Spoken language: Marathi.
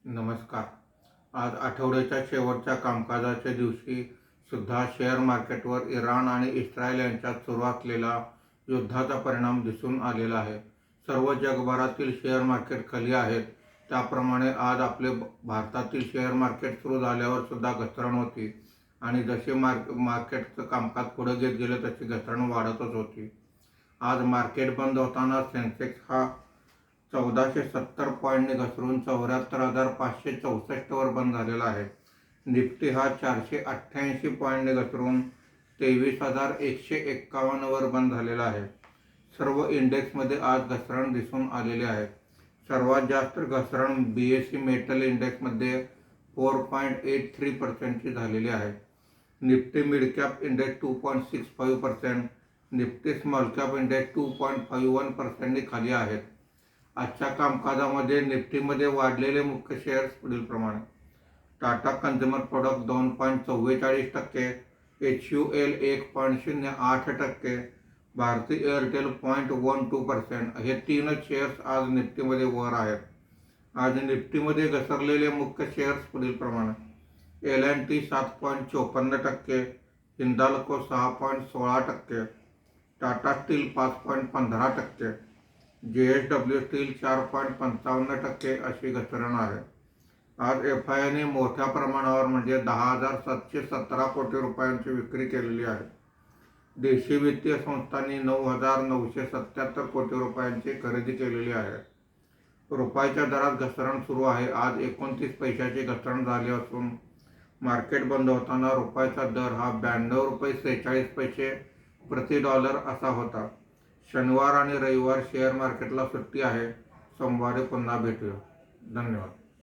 नमस्कार. आज आठवड्याच्या शेवटच्या कामकाजाच्या दिवशी सुद्धा शेअर मार्केटवर इराण आणि इस्रायल यांच्यात सुरू असलेला युद्धाचा परिणाम दिसून आलेला आहे. सर्व जगभरातील शेअर मार्केट खाली आहेत. त्याप्रमाणे आज आपले भारतातील शेअर मार्केट सुरू झाल्यावर सुद्धा घसरण होती आणि जसे मार्केटचं कामकाज पुढे घेत गेलं तशी घसरण वाढतच होती. आज मार्केट बंद होताना सेन्सेक्स हा 1470 पॉईंटने घसरून 74,564 वर बंद झालेला आहे. निफ्टी हा 488 पॉईंटने घसरून 23,151 वर बंद झालेला आहे. सर्व इंडेक्समध्ये आज घसरण दिसून आलेले आहे. सर्वात जास्त घसरण BSE मेटल इंडेक्समध्ये 4.83% झालेली आहे. Nifty mid cap index 2.65%, Nifty small cap index 2.51% खाली आहेत. आजच्या कामकाजामध्ये निफ्टीमध्ये वाढलेले मुख्य शेअर्स पुढील प्रमाणे: Tata consumer product 2.44%, HUL 1.08%, Bharti Airtel 0.12%. हे तीनच शेअर्स आज निफ्टीमध्ये वर आहेत. आज निफ्टीमध्ये घसरलेले मुख्य शेअर्स पुढील प्रमाणे: L&T 7.54%, Hindalco 6.16%, Tata steel 5.15%, JSW steel 4.55% अशी घसरण आहे. आज FIIने मोठ्या प्रमाणावर म्हणजे 10,717 कोटी रुपयांची विक्री केलेली आहे. देशी वित्तीय संस्थांनी 9,977 कोटी रुपयांची खरेदी केलेली आहे. रुपयाच्या दरात घसरण सुरू आहे. आज 29 पैशाची घसरण झाली असून मार्केट बंद होताना रुपयाचा दर हा 92 रुपये 46 पैसे प्रति डॉलर असा होता. शनिवार आणि रविवार शेअर मार्केटला सुट्टी आहे. सोमवारी पुन्हा भेटूया. धन्यवाद.